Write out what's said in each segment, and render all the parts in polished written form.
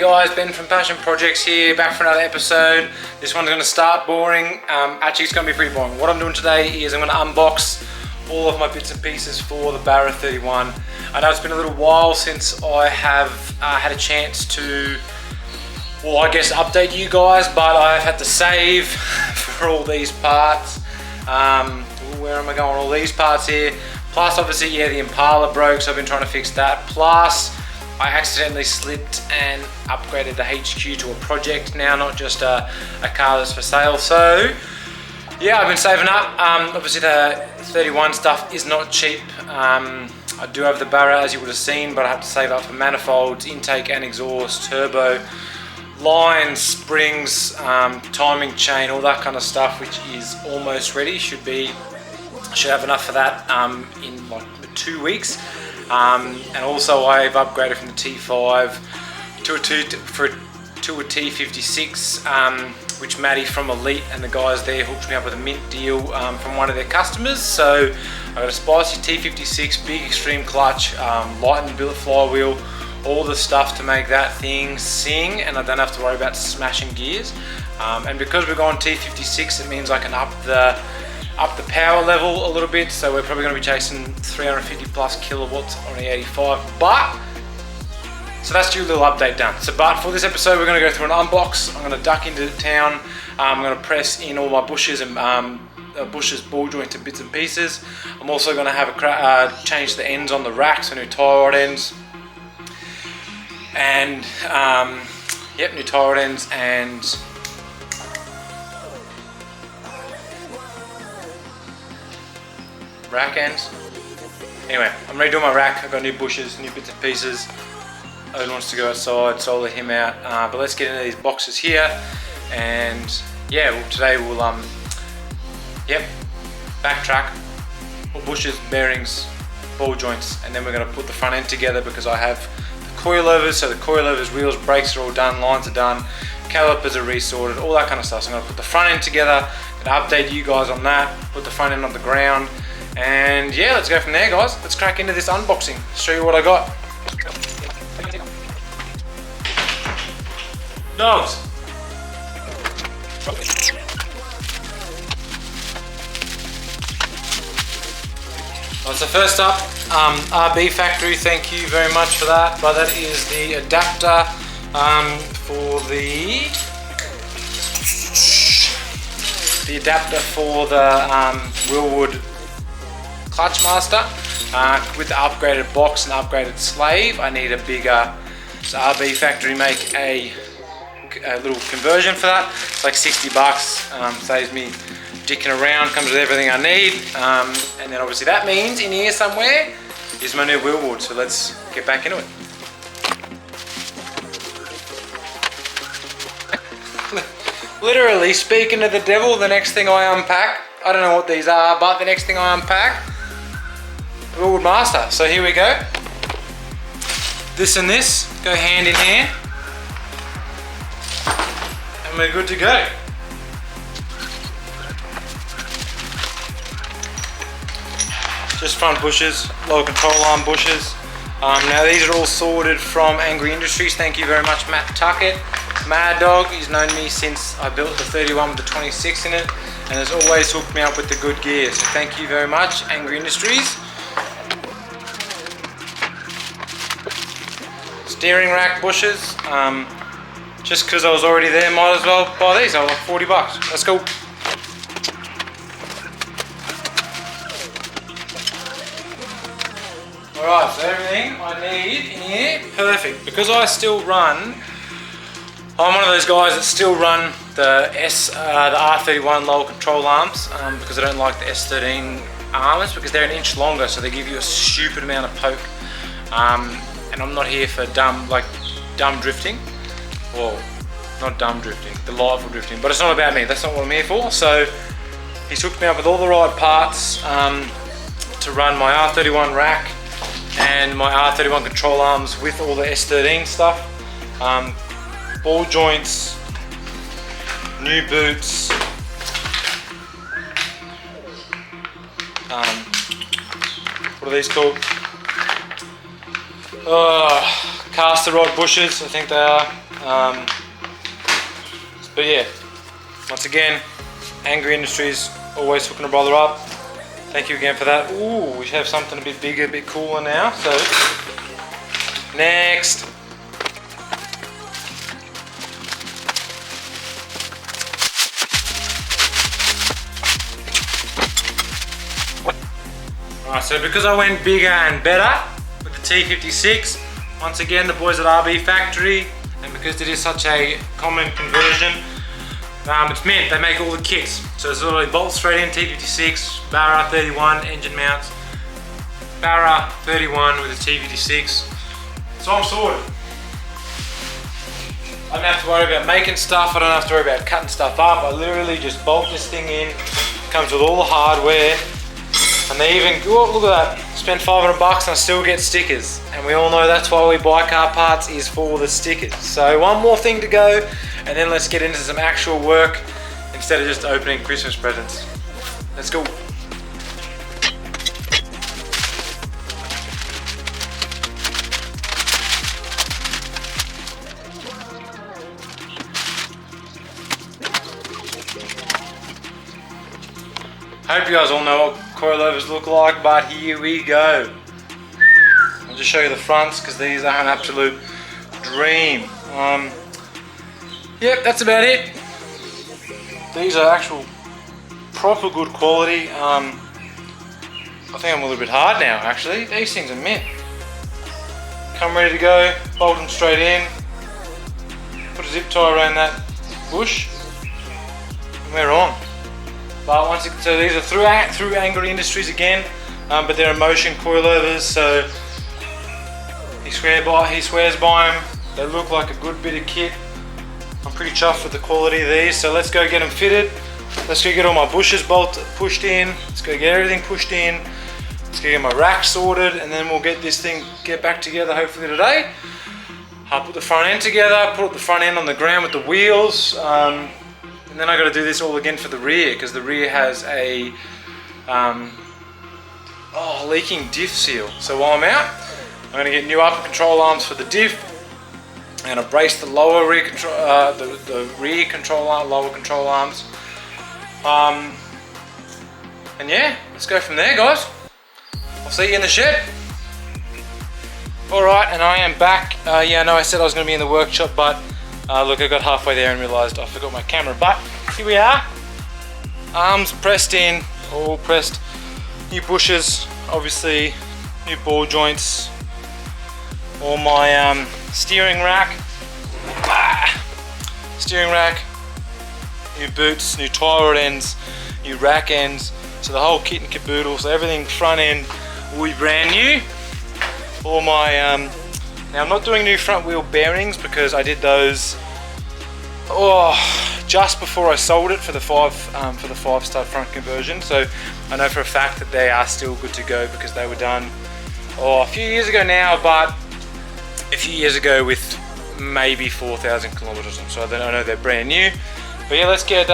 guys, Ben from Passion Projects here, back for another episode. This one's going to start boring. Actually, it's going to be pretty boring. What I'm doing today is I'm going to unbox all of my bits and pieces for the Barra 31. I know it's been a little while since I have had a chance to, well, I guess update you guys, but I've had to save for all these parts. Where am I going? All these parts here. Plus, obviously, yeah, the Impala broke, so I've been trying to fix that. Plus, I accidentally slipped and upgraded the HQ to a project now, not just a car that's for sale. So, yeah, I've been saving up. Obviously, the 31 stuff is not cheap. I do have the Barra, as you would have seen, but I have to save up for manifolds, intake and exhaust, turbo, lines, springs, timing chain, all that kind of stuff, which is almost ready. Should have enough for that in like 2 weeks. And also I've upgraded from the T5 to a T56, which Matty from Elite and the guys there hooked me up with a mint deal from one of their customers. So I got a spicy T56, big extreme clutch, lightened billet flywheel, all the stuff to make that thing sing, and I don't have to worry about smashing gears. And because we're going T56, it means I can up the power level a little bit, so we're probably going to be chasing 350 plus kilowatts on the 85. So that's your little update done. But for this episode, we're going to go through an unbox. I'm going to duck into town. I'm going to press in all my bushes and bushes, ball joints and bits and pieces. I'm also going to have change the ends on the racks, so new tie rod ends, and new tie rod ends and rack ends. Anyway, I'm ready to do my rack. I've got new bushes, new bits and pieces. Owen wants to go outside, so I'll let him out. But let's get into these boxes here. And yeah, today we'll backtrack, all bushes, bearings, ball joints, and then we're going to put the front end together because I have the coilovers. So the coilovers, wheels, brakes are all done, lines are done, calipers are resorted, all that kind of stuff. So I'm going to put the front end together, going to update you guys on that, put the front end on the ground. And yeah, let's go from there, guys. Let's crack into this unboxing. Show you what I got. Dogs. So first up, RB Factory. Thank you very much for that. But that is the adapter for the Willwood Clutch Master with the upgraded box and upgraded slave. I need a bigger, so RB Factory make a little conversion for that. It's like 60 bucks, saves me dicking around, comes with everything I need. And then obviously that means in here somewhere is my new Willwood, so let's get back into it. Literally speaking to the devil, the next thing I unpack, I don't know what these are, but the next thing I unpack, Willwood Master. So here we go. This and this go hand in hand, and we're good to go. Just front bushes, lower control arm bushes. Now these are all sorted from Angry Industries. Thank you very much, Matt Tuckett. Mad Dog, he's known me since I built the 31 with the 26 in it, and has always hooked me up with the good gear. So thank you very much, Angry Industries. Steering rack bushes. Just because I was already there, might as well buy these. I was like 40 bucks. Let's go. Alright, so everything I need in here, perfect. Because I still run, I'm one of those guys that still run the R31 lower control arms because I don't like the S13 arms because they're an inch longer, so they give you a stupid amount of poke. And I'm not here for dumb drifting. Well, not dumb drifting, delightful drifting, but it's not about me. That's not what I'm here for. So he's hooked me up with all the right parts to run my R31 rack and my R31 control arms with all the S13 stuff. Ball joints, new boots, what are these called? Caster rod bushes, I think they are. But yeah, once again, Angry Industries, always hooking a brother up. Thank you again for that. Ooh, we have something a bit bigger, a bit cooler now. So, next. Alright, so because I went bigger and better with the T56, once again the boys at RB Factory, and because it is such a common conversion, it's meant they make all the kits. So it's literally bolt straight in T56, barra 31 engine mounts, barra 31 with a T56. So I'm sorted. I don't have to worry about making stuff, I don't have to worry about cutting stuff up. I literally just bolt this thing in, comes with all the hardware. And they even, oh, look at that, spend $500 and I still get stickers. And we all know that's why we buy car parts, is for the stickers. So one more thing to go, and then let's get into some actual work instead of just opening Christmas presents. Let's go. Hope you guys all know what coilovers look like, but here we go. I'll just show you the fronts because these are an absolute dream. Yep, that's about it. These are actual proper good quality. I think I'm a little bit hard now actually. These things are mint. Come ready to go, bolt them straight in, put a zip tie around that bush, and we're on. But so these are through Angry Industries again, but they're Motion coilovers, so he swears by them. They look like a good bit of kit. I'm pretty chuffed with the quality of these, so let's go get them fitted. Let's go get all my bushes pushed in. Let's go get everything pushed in. Let's go get my rack sorted, and then we'll get back together hopefully today. I'll put the front end together, put the front end on the ground with the wheels. And then I got to do this all again for the rear, because the rear has a leaking diff seal. So while I'm out, I'm going to get new upper control arms for the diff. I'm going to brace the lower rear control, the rear control arm, lower control arms. And yeah, let's go from there, guys. I'll see you in the shed. All right, and I am back. Yeah, I know I said I was going to be in the workshop, but look, I got halfway there and realised I forgot my camera, but here we are. Arms pressed in, all pressed. New bushes, obviously, new ball joints. All my steering rack. Steering rack, new boots, new tie rod ends, new rack ends. So the whole kit and caboodle, so everything front end will be brand new. All my, now I'm not doing new front wheel bearings because I did those just before I sold it for the 5-star front conversion. So I know for a fact that they are still good to go because they were done a few years ago now, but a few years ago with maybe 4,000 kilometers on. So I know they're brand new. But yeah, let's get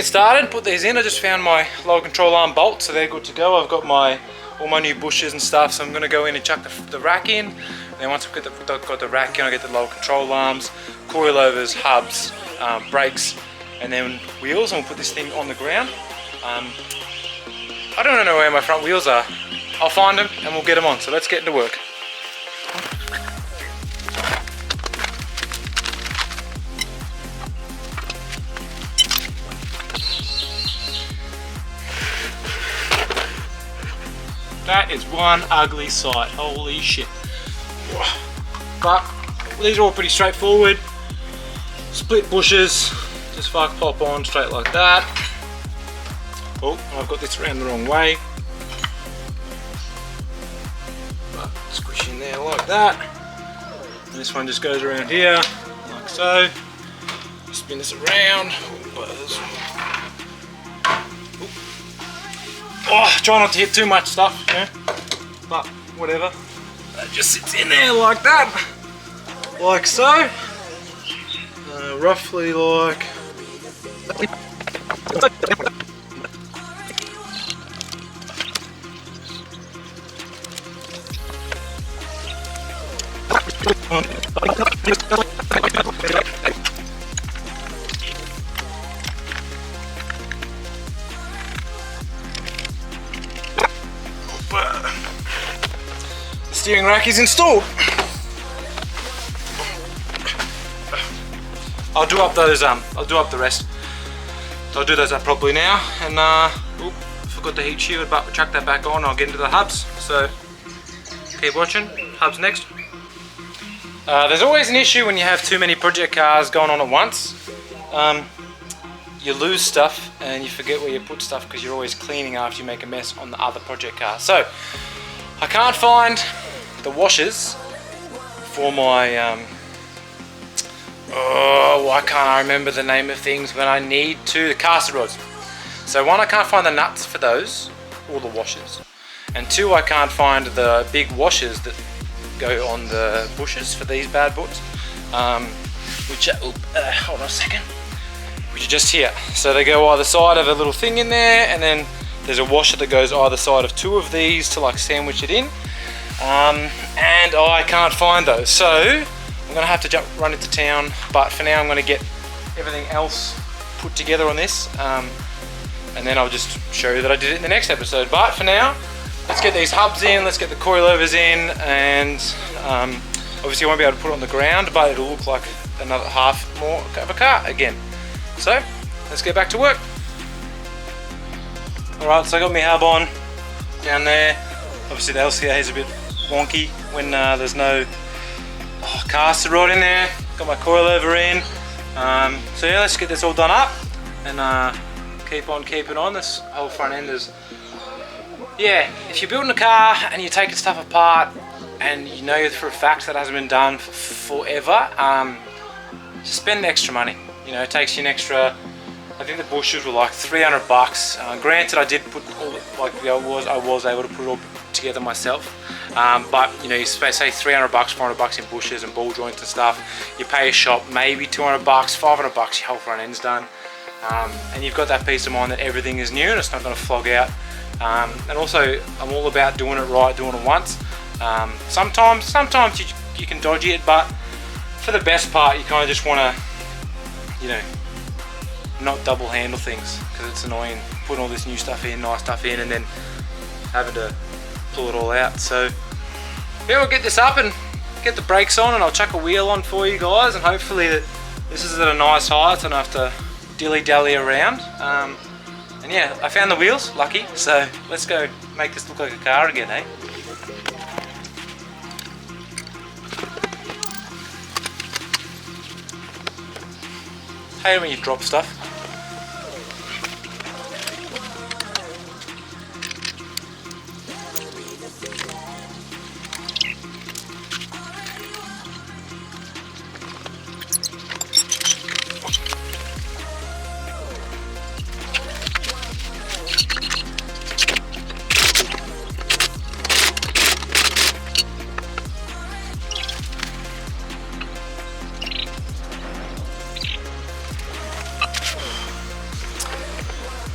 started. Put these in. I just found my lower control arm bolts, so they're good to go. I've got all my new bushes and stuff, so I'm going to go in and chuck the rack in. And then once I've got the rack in, I get the lower control arms, coilovers, hubs, brakes, and then wheels, and we'll put this thing on the ground. I don't know where my front wheels are. I'll find them and we'll get them on. So let's get into work. That is one ugly sight, holy shit. But these are all pretty straightforward. Split bushes, just fuck pop on straight like that. Oh, I've got this around the wrong way. But squish in there like that. And this one just goes around here, like so. Spin this around. Try not to hit too much stuff, you know? But whatever. That just sits in there like that, like so. Roughly like. The steering rack is installed. I'll do up those. I'll do up the rest. So I'll do those up properly now. And oop, forgot the heat shield, but we'll chuck that back on. I'll get into the hubs. So keep watching. Hubs next. There's always an issue when you have too many project cars going on at once. You lose stuff and you forget where you put stuff because you're always cleaning after you make a mess on the other project car. So I can't find the washers for my why can't I remember the name of things when I need to? The caster rods. So one, I can't find the nuts for those, all the washers, and two, I can't find the big washers that go on the bushes for these bad boys, which are, hold on a second, which are just here. So they go either side of a little thing in there, and then there's a washer that goes either side of two of these to like sandwich it in, and I can't find those. So I'm gonna have to run into town, but for now I'm gonna get everything else put together on this, and then I'll just show you that I did it in the next episode. But for now, let's get these hubs in, let's get the coilovers in, and obviously I won't be able to put it on the ground, but it'll look like another half more of a car again. So let's get back to work. Alright, so I got my hub on down there. Obviously the LCA is a bit wonky when there's no caster rod in there. Got my coilover in. So yeah, let's get this all done up and keep on keeping on. This whole front end is, yeah, if you're building a car and you're taking stuff apart and you know for a fact that hasn't been done for forever, just spend extra money. You know, it takes you an extra, I think the bushers were like 300 bucks. Granted, I did put all, like I was able to put it all together myself. But you know, you say 300 bucks, 400 bucks in bushers and ball joints and stuff. You pay a shop maybe 200 bucks, 500 bucks, your whole front end's done. And you've got that peace of mind that everything is new and it's not going to flog out. And also, I'm all about doing it right, doing it once. Sometimes you can dodgy it, but for the best part, you kind of just want to, you know, not double handle things because it's annoying putting all this new stuff in, nice stuff in, and then having to pull it all out. So yeah, we'll get this up and get the brakes on, and I'll chuck a wheel on for you guys, and hopefully this is at a nice height, so I don't have to dilly-dally around. And yeah, I found the wheels, lucky, so let's go make this look like a car again, eh? I hate when you drop stuff.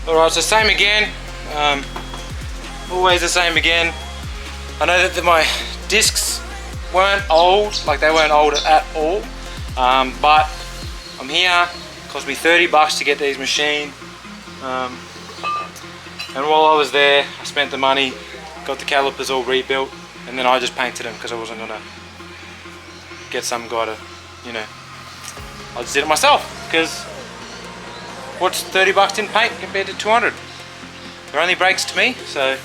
Alright, so same again, always the same again. I know that my discs weren't old, like they weren't old at all, but I'm here, it cost me 30 bucks to get these machined, and while I was there I spent the money, got the calipers all rebuilt, and then I just painted them because I wasn't going to get some guy to, you know, I just did it myself because what's 30 bucks in paint compared to 200? They're only brakes to me, so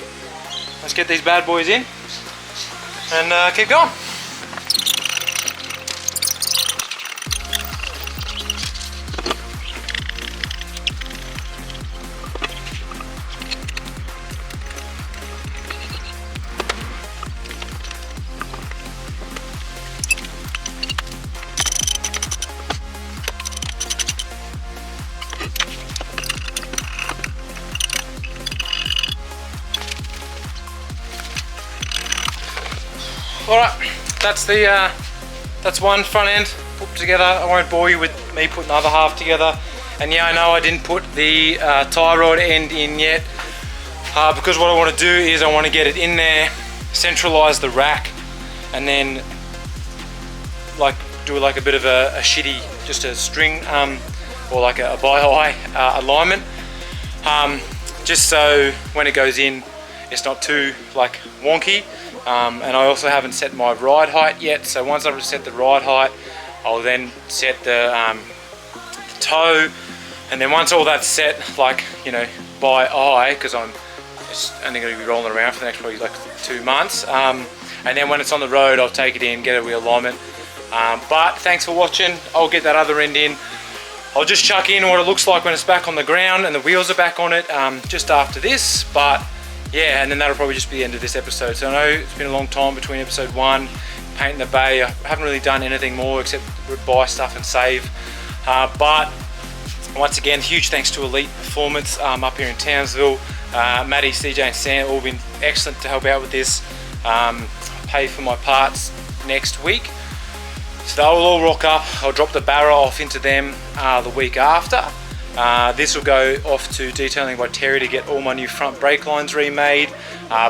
let's get these bad boys in and keep going. Alright, that's one front end put together. I won't bore you with me putting the other half together. And yeah, I know I didn't put the tie rod end in yet, because what I want to do is I want to get it in there, centralize the rack, and then like do like a bit of a shitty, just a string or like a by-eye alignment, just so when it goes in it's not too like wonky. And I also haven't set my ride height yet, so once I've set the ride height, I'll then set the toe, and then once all that's set, like, you know, by eye, because I'm only going to be rolling around for the next probably like 2 months, and then when it's on the road, I'll take it in, get a wheel alignment. But thanks for watching. I'll get that other end in. I'll just chuck in what it looks like when it's back on the ground and the wheels are back on it just after this. But yeah, and then that'll probably just be the end of this episode. So I know it's been a long time between episode 1, painting the bay. I haven't really done anything more except buy stuff and save. But once again, huge thanks to Elite Performance up here in Townsville. Maddie, CJ and Sam all been excellent to help out with this. Pay for my parts next week. So they'll all rock up. I'll drop the barra off into them the week after. This will go off to Detailing by Terry to get all my new front brake lines remade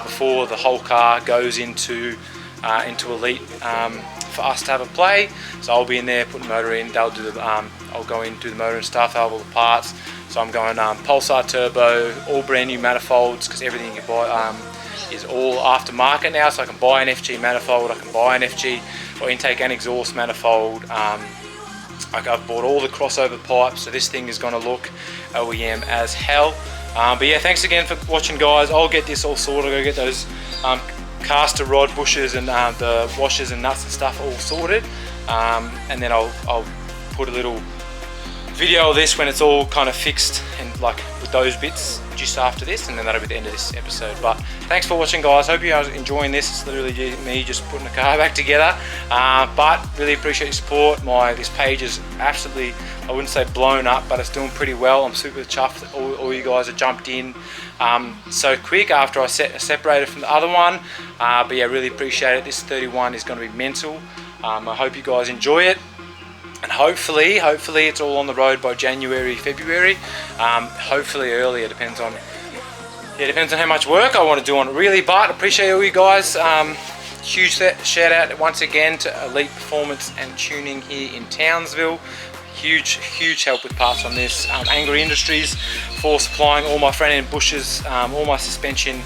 before the whole car goes into Elite for us to have a play. So I'll be in there putting the motor in. They'll do the I'll go in, do the motor and stuff, have all the parts. So I'm going Pulsar turbo, all brand new manifolds, because everything you buy is all aftermarket now. So I can buy an FG manifold, I can buy an FG or intake and exhaust manifold. I've bought all the crossover pipes, so this thing is going to look OEM as hell. But yeah, thanks again for watching, guys. I'll get this all sorted. I'll go get those caster rod bushes and the washers and nuts and stuff all sorted, and then I'll put a little video of this when it's all kind of fixed and like with those bits just after this, and then that'll be the end of this episode. But thanks for watching, guys. Hope you guys are enjoying this. It's literally me just putting the car back together, but really appreciate your support. This page is absolutely, I wouldn't say blown up, but it's doing pretty well. I'm super chuffed that all you guys have jumped in so quick after I separated from the other one. But yeah, really appreciate it. This 31 is going to be mental. I hope you guys enjoy it. And hopefully it's all on the road by January, February. Hopefully earlier, depends on how much work I want to do on it really. But appreciate all you guys. Huge shout out once again to Elite Performance and Tuning here in Townsville. Huge help with parts on this. Angry Industries for supplying all my front end bushes, all my suspension.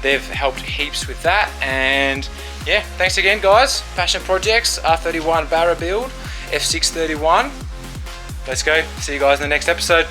They've helped heaps with that. And yeah, thanks again, guys. Passion Projects, R31 barra build, F631. Let's go. See you guys in the next episode.